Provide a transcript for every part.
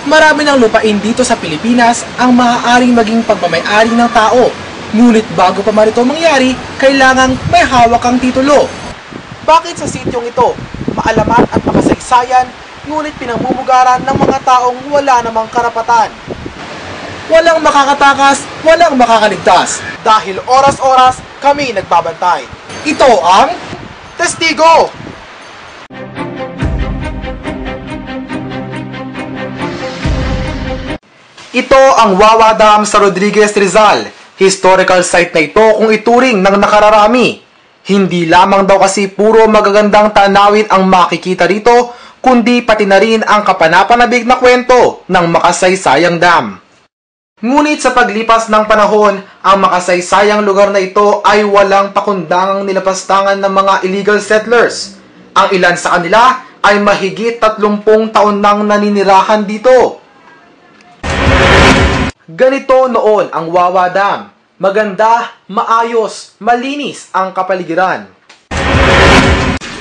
Marami ng lupain dito sa Pilipinas ang maaaring maging pagmamay-ari ng tao. Ngunit bago pa man ito mangyari, kailangang may hawak kang titulo. Bakit sa sityong ito, maalamat at makasaysayan, ngunit pinamumugaran ng mga taong wala namang karapatan? Walang makakatakas, walang makakaligtas. Dahil oras-oras kami nagbabantay. Ito ang Testigo! Ito ang Wawa Dam sa Rodriguez, Rizal. Historical site na ito kung ituring ng nakararami. Hindi lamang daw kasi puro magagandang tanawin ang makikita rito, kundi pati na rin ang kapanapanabig na kwento ng makasaysayang dam. Ngunit sa paglipas ng panahon, ang makasaysayang lugar na ito ay walang pakundangang nilapastangan ng mga illegal settlers. Ang ilan sa kanila ay mahigit 30 taon nang naninirahan dito. Ganito noon ang Wawa Dam. Maganda, maayos, malinis ang kapaligiran.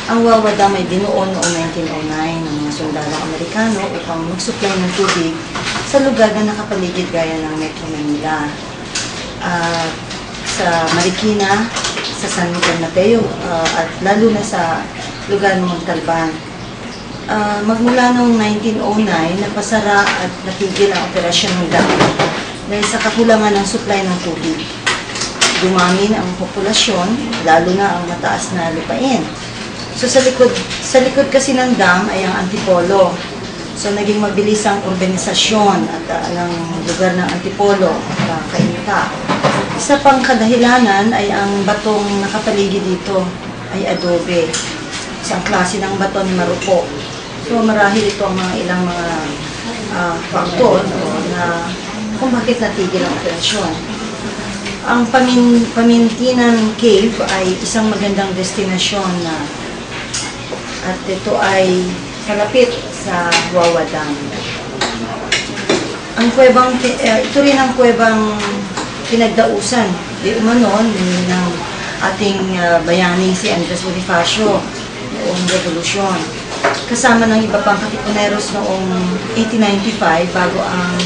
Ang Wawa Dam ay binuo noong 1909 ng mga sundalong Amerikano upang mag-supply ng tubig sa lugar na nakapaligid gaya ng Metro Manila. Sa Marikina, sa San Miguel Mateo, at lalo na sa lugar ng Montalban. Magmula noong 1909, napasara at natigil ang operasyon ng dam dahil sa kakulangan ng supply ng tubig. Dumami na ang populasyon, lalo na ang mataas na lupain. So sa likod kasi ng dam ay ang Antipolo. So naging mabilis ang urbanisasyon at ng lugar ng Antipolo at Kainta. Isa pang kadahilanan ay ang batong nakapaligid dito ay adobe. Isang klase ng bato ni Marupo. So marahil ito ang mga ilang mga faktor na kung bakit natigil ang operasyon. Ang Pamintinan Cave ay isang magandang destinasyon na at ito ay kalapit sa Wawa Dam. Ang kuwebang, ito rin ang kuwebang pinagdausan di umano ng ating bayani si Andres Bonifacio noong revolusyon. Kasama ng iba pang katipuneros noong 1895 bago ang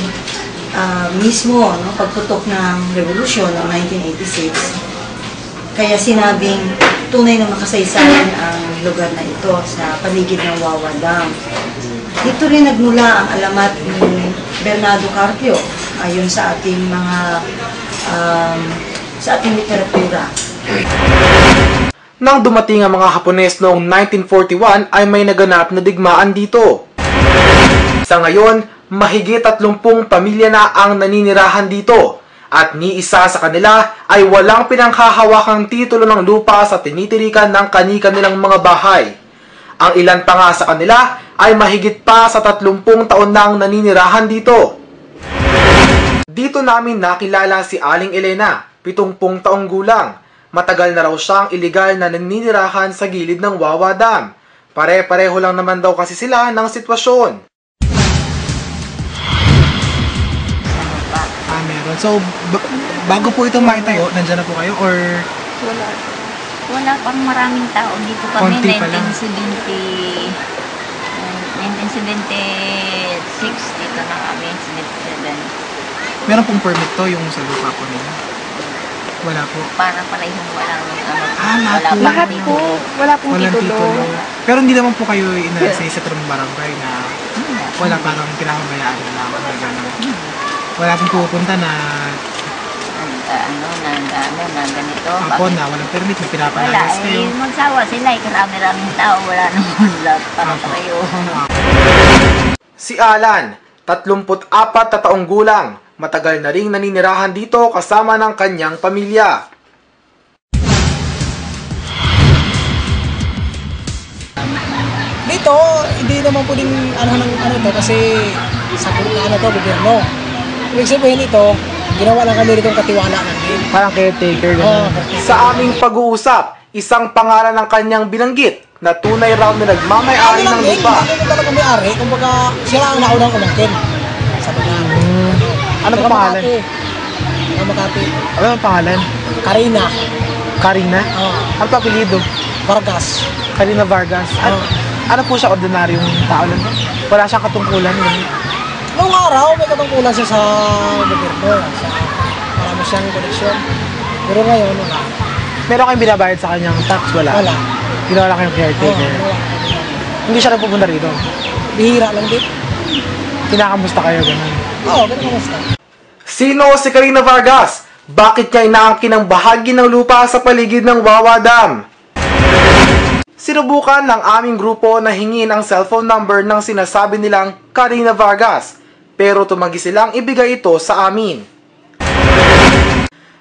mismo pagputok ng revolusyon noong 1986. Kaya sinabing tunay na makasaysayan ang lugar na ito sa paligid ng Wawa Dam. Dito rin nagmula ang alamat ni Bernardo Carpio ayon sa ating mga sa ating literatura. Nang dumating ang mga Hapones noong 1941 ay may naganap na digmaan dito. Sa ngayon, mahigit 30 pamilya na ang naninirahan dito at ni isa sa kanila ay walang pinanghahawakang titulo ng lupa sa tinitirikan ng kani-kanilang mga bahay. Ang ilan pa nga sa kanila ay mahigit pa sa 30 taon nang naninirahan dito. Dito namin nakilala si Aling Elena, 70 taong gulang. Matagal na raw siyang iligal na naninirahan sa gilid ng Wawa Dam. Pare-pareho lang naman daw kasi sila ng sitwasyon. Meron. So, bago po ito maitayo, nandiyan na po kayo or? Wala pang maraming tao dito kami. Konti pa lang. 1976 dito na kami. 1977. Meron pong permit to yung sa lupa po nila? Wala po. Para pala yung walang lahat po. Wala pong titulo. Pero hindi naman po kayo inalisay sa barangay na wala parang pinahabayaan na wala pong pupunta na na ganito. Ako na walang permit, may pinapalayas kayo. Wala, magsawa sila. Karami-raming tao. Wala naman lahat para kayo. Si Alan, 34 na taong gulang. Matagal na ring naninirahan dito kasama ng kanyang pamilya. Dito, hindi naman po din ano to kasi sa gobyerno. Ibig sabihin ito, ginawa lang kami ritong katiwala namin. Parang caretaker. Sa aming pag-uusap, isang pangalan ng kanyang binanggit na tunay raw na nagmamay-ari ng lupa. Hindi talaga may-ari, kumbaga sila ang naunang umangkin. Sabi na. Ano ang pangalan? Makati. Ano ang pangalan? Karina. Karina? Oo. Ano pa apelyido? Vargas. Karina Vargas. Ano po siya, ordinaryong tao lang? Wala siyang katungkulan? Noong araw, may katungkulan siya sa gobyerno. Marami siyang koneksyon. Pero ngayon, wala. Meron kayong binabayad sa kanyang tax? Wala? Wala. Ginawa kayong caretaker? Wala. Hindi siya nagpupunta rito? Bihira lang din. Kinakamusta kayo, ganun? Oo, ganun kamusta. Sino si Karina Vargas? Bakit niya inaangkin ang bahagi ng lupa sa paligid ng Wawa Dam? Sinubukan ng aming grupo na hingin ang cellphone number ng sinasabi nilang Karina Vargas, pero tumanggi silang ibigay ito sa amin.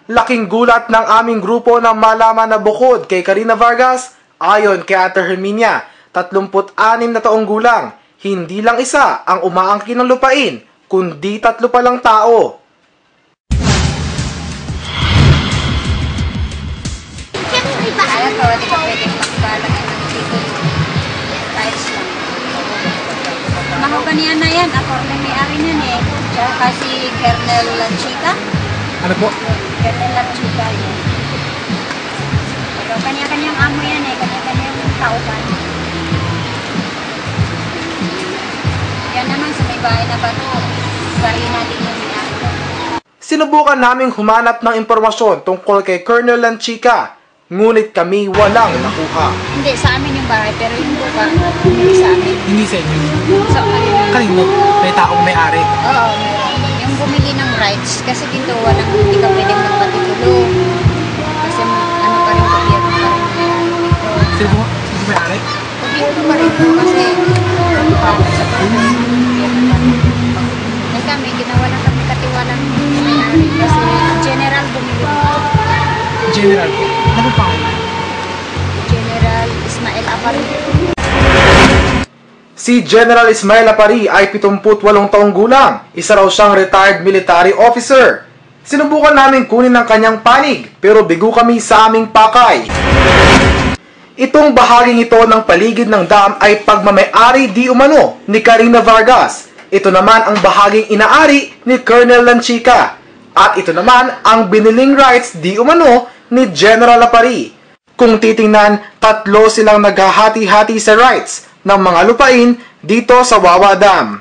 Laking gulat ng aming grupo na malaman na bukod kay Karina Vargas, ayon kay Ate Herminia, 36 na taong gulang, hindi lang isa ang umaangkin ng lupain, kundi 3 pa lang tao. Kaya ko, hindi ka pwedeng magbalag ng dito. Tiles lang. Mahogany na yan. Ako rin may-ari nun eh. Kasi Kernel Lanchita. Ano po? Kernel Lanchita yun. Pero kanya-kanyang amo yan eh. Kanya-kanyang tauhan. Yan naman sa may bahay na bato. Bari natin yung may-ari. Sinubukan naming humanap ng impormasyon tungkol kay Colonel Lanchica, ngunit kami walang nakuha. Hindi, sa amin yung bahay, pero yung lupa, hindi sa amin. Hindi sa inyo? So, Kanino? May taong may-ari? oo, yung bumili ng rights, kasi dito walang, hindi ka pwedeng magpatitulo. Kasi ano pa rin, gobyerno pa rin dito. Sino po? Sino may-ari? Gobyerno pa rin po, kasi sa gobyerno pa rin. Kasi kami, ginawa lang kami katiwalang may-ari, kasi general bumili dito. General po. Ano pa? General Ismael Apari. Si General Ismael Apari ay 78 taong gulang. Isa raw siyang retired military officer. Sinubukan namin kunin ang kanyang panig, pero bigo kami sa aming pakay. Itong bahaging ito ng paligid ng dam ay pagmamay-ari di umano ni Karina Vargas. Ito naman ang bahaging inaari ni Colonel Lanchica. At ito naman ang biniling rights di umano ni General Apari. Kung titingnan, 3 silang naghahati-hati sa rights ng mga lupain dito sa Wawa Dam.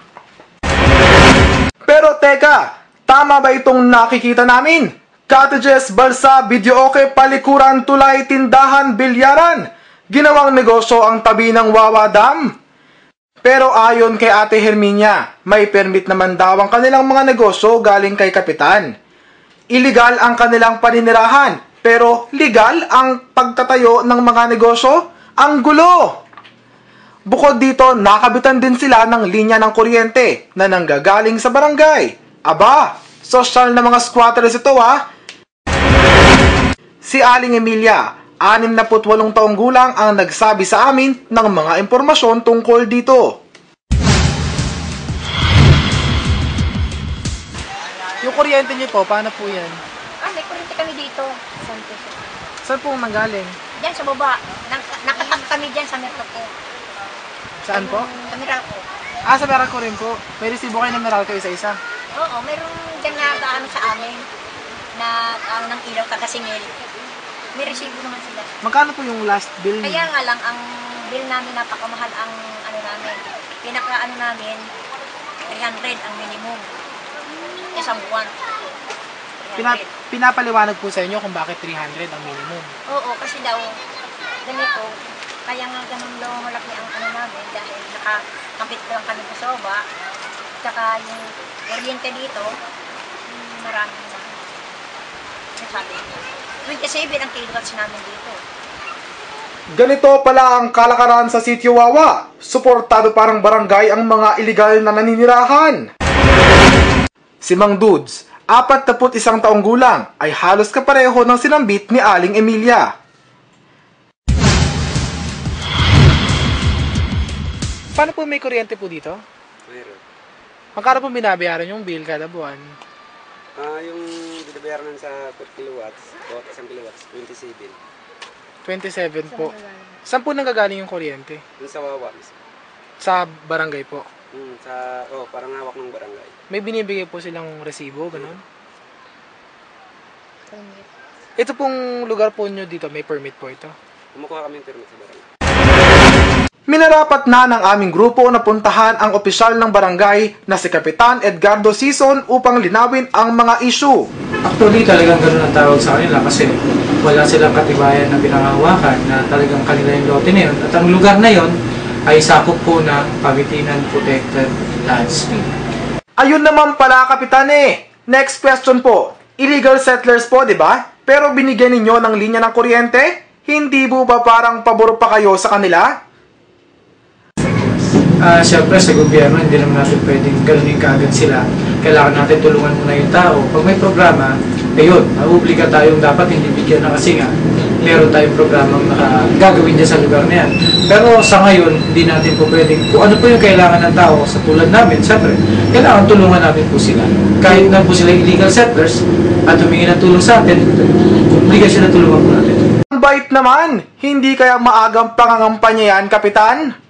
Pero teka, tama ba itong nakikita namin? Cottages, balsa, videoke, palikuran, tulay, tindahan, bilyaran. Ginawang negosyo ang tabi ng Wawa Dam. Pero ayon kay Ate Herminia, may permit naman daw ang kanilang mga negosyo galing kay Kapitan. Illegal ang kanilang paninirahan, pero legal ang pagtatayo ng mga negosyo? Ang gulo! Bukod dito, nakabitan din sila ng linya ng kuryente na nanggagaling sa barangay. Aba, sosyal na mga squatters ito ha! Si Aling Emilia, 68 taong gulang ang nagsabi sa amin ng mga impormasyon tungkol dito. Yung kuryente niyo po, paano po yan? May kuryente kami dito. Saan po nanggaling? Diyan sa baba. Nakatak kami dyan sa Meralco. Saan po? Sa Meralco. Sa Meralco rin po. May resibo kayo ng Meralco isa-isa. Oo, mayroong dyan na gaano sa amin na ng ilaw taga-singil. May resibo naman sila. Magkano po yung last bill niyo? Kaya nga lang, ang bill namin napakamahal ang ano namin. Pinaka-ano namin, 300 ang minimum. Isang buwan. 300. Pinapaliwanag po sa inyo kung bakit 300 ang minimum. Oo, kasi daw, ganito, kaya nga ganun daw malaki ang ano namin dahil nakakapit lang kami sa soba. Tsaka yung kuryente dito, marami na. Nasabi niya. 27 ang kilowatts namin dito. Ganito pala ang kalakaran sa Sitio Wawa. Suportado parang barangay ang mga iligal na naninirahan. Si Mang Dudes, 41 taong gulang, ay halos kapareho ng sinambit ni Aling Emilia. Paano po may kuryente po dito? Meron. Magkano po binabayaran yung bill kada buwan? Yung binabayaran sa per kilowatts, o isang kilowatts, 27. 27 po. Saan po nanggagaling yung kuryente? Yung sa Wawa. Sa barangay po. Parang hawak ng barangay. May binibigay po silang resibo, ganun? Ito pong lugar po nyo dito, may permit po ito? Kumukuha kami ng permit sa barangay. Minarapat na ng aming grupo na puntahan ang opisyal ng barangay na si Kapitan Edgardo Sison upang linawin ang mga issue. Actually, talagang ganun ang tawag sa kanila kasi wala silang katibayan na pinangahawakan na talagang kanila yung lote na yun. At ang lugar na yun ay sakop po ng Pagitinan Protected Landscape. Ayun naman pala, Kapitan Next question po. Illegal settlers po, di ba? Pero binigyan ninyo ng linya ng kuryente? Hindi po ba parang pabor pa kayo sa kanila? Siyempre sa gobyerno, hindi naman natin pwedeng galunin kaagad sila. Kailangan natin tulungan muna yung tao. Pag may programa, ayun, mauobliga tayong dapat hindi bigyan na kasi nga meron tayong programang gagawin dyan sa lugar na yan. Pero sa ngayon, hindi natin po pwedeng, kung ano po yung kailangan ng tao sa tulad namin, siyempre, kailangan tulungan natin po sila. Kahit na po sila illegal settlers at humingi ng tulong sa atin, obligasyon na tulungan po natin. Ang bait naman! Hindi kaya maagang pangangampanya yan, Kapitan?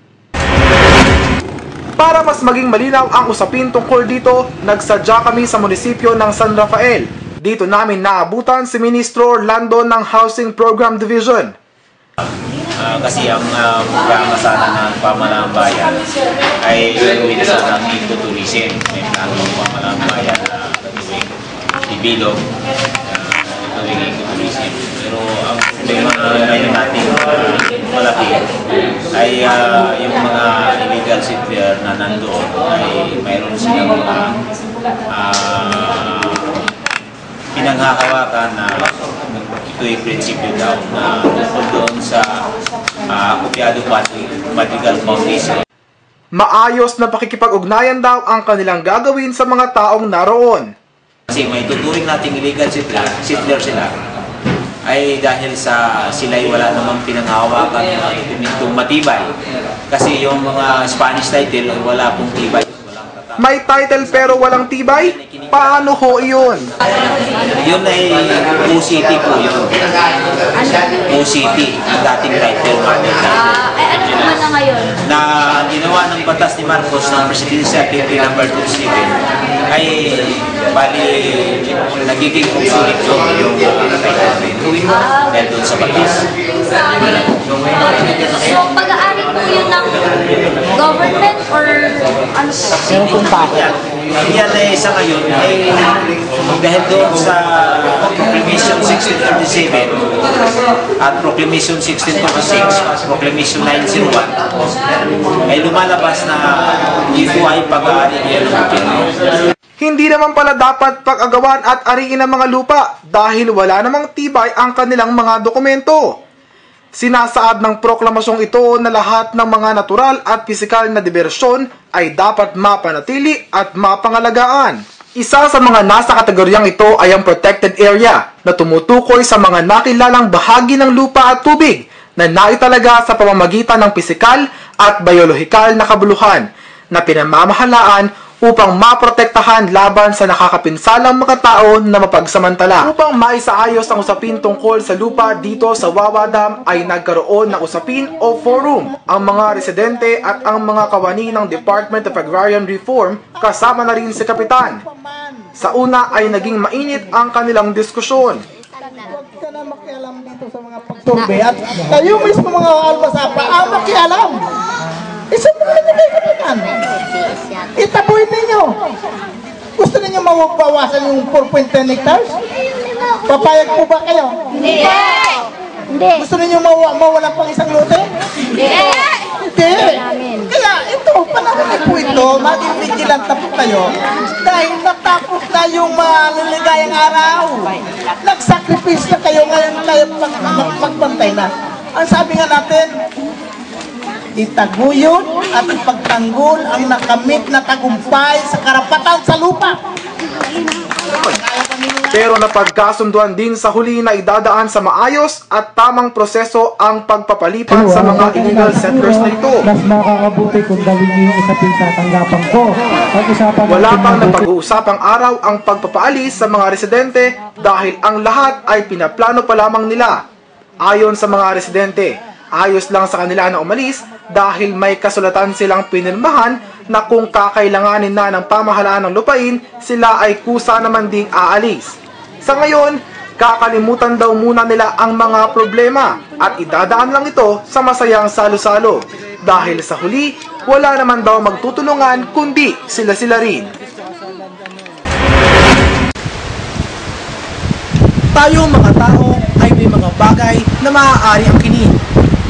Para mas maging malinaw ang usapin tungkol dito, nagsadya kami sa munisipyo ng San Rafael. Dito namin naabutan si Ministro Orlando ng Housing Program Division. Kasi ang programa sana ng pamalaang bayan ay gawin sa ng ecotourism. May plano ng pamalaang bayan na gawin ibilog, gawin ecotourism. Pero ang problema ngayon natin malaki ay yung mga illegal settler na nandoon ay mayroon silang mga pinanghahawakan na ito'y prinsipyo daw na tungkol doon sa Acopiado Madrigal Foundation. Maayos na pakikipag-ugnayan daw ang kanilang gagawin sa mga taong naroon. Kasi may tuturing nating illegal settler sila ay dahil sa sila'y wala namang pinanghahawakan na dokumentong matibay. Kasi yung mga Spanish title ay wala pong tibay. May title pero walang tibay? Paano ho iyon? Yun ay O-City po yun. O-City, ang dating title, money title. Ano naman na ngayon? Na ginawa ng batas ni Marcos ng Presidential Decree No. 27 ay bali nagiging obsolete yung title dahil doon sa batas. So, pag-aari po yun ng government or ano po? Yan ay sa ngayon ay dahil doon sa Proclamation 1637 at Proclamation 1646, Proclamation 901 ay lumalabas na ito ay pag-aari ng gobyerno. Hindi naman pala dapat pag-agawan at ariin ang mga lupa dahil wala namang tibay ang kanilang mga dokumento. Sinasaad ng proklamasyong ito na lahat ng mga natural at pisikal na diversyon ay dapat mapanatili at mapangalagaan. Isa sa mga nasa kategoryang ito ay ang protected area na tumutukoy sa mga nakilalang bahagi ng lupa at tubig na naitalaga sa pamamagitan ng pisikal at biolohikal na kabuluhan na pinamamahalaan upang maprotektahan laban sa nakakapinsalang mga tao na mapagsamantala. Upang maisaayos ang usapin tungkol sa lupa dito sa Wawa Dam ay nagkaroon ng usapin o forum ang mga residente at ang mga kawani ng Department of Agrarian Reform kasama na rin si Kapitan. Sa una ay naging mainit ang kanilang diskusyon. Huwag ka na makialam dito sa mga pagsurvey at kayo mismo mga almasapa ang makialam. Isumulin niyo kayo kapitan. Itabuhin ninyo. Gusto ninyo mabawasan yung 4.10 hectares? Papayag po ba kayo? Hindi! Gusto ninyo mawala pang isang lote? Hindi! Hindi! Kaya ito, panahon po ito, maging vigilant na po kayo dahil natapos na yung maliligayang araw. Nagsakrifice na kayo, ngayon kayo magpantay na. Ang sabi nga natin, itaguyod at ipagtanggol ang nakamit na tagumpay sa karapatan sa lupa. Pero napagkasunduan din sa huli na idadaan sa maayos at tamang proseso ang pagpapalipat sa mga illegal settlers na ito. Mas makakabuti kung gawin niyo yung usapin sa tanggapan ko. Wala pang napag-uusapang araw ang pagpapaalis sa mga residente dahil ang lahat ay pinaplano pa lamang nila. Ayon sa mga residente, ayos lang sa kanila na umalis dahil may kasulatan silang pinirmahan na kung kakailanganin na ng pamahalaan ng lupain, sila ay kusa naman ding aalis. Sa ngayon, kakalimutan daw muna nila ang mga problema at idadaan lang ito sa masayang salo-salo. Dahil sa huli, wala naman daw magtutulungan kundi sila-sila rin. Tayong mga tao ay may mga bagay na maaari angkinin.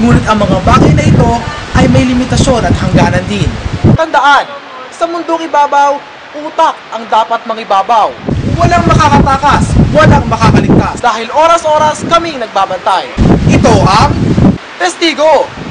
Ngunit ang mga bagay na ito ay may limitasyon at hangganan din. Tandaan, sa mundong ibabaw, utak ang dapat mangibabaw. Walang makakatakas, walang makakaligtas dahil oras-oras kaming nagbabantay. Ito ang Testigo!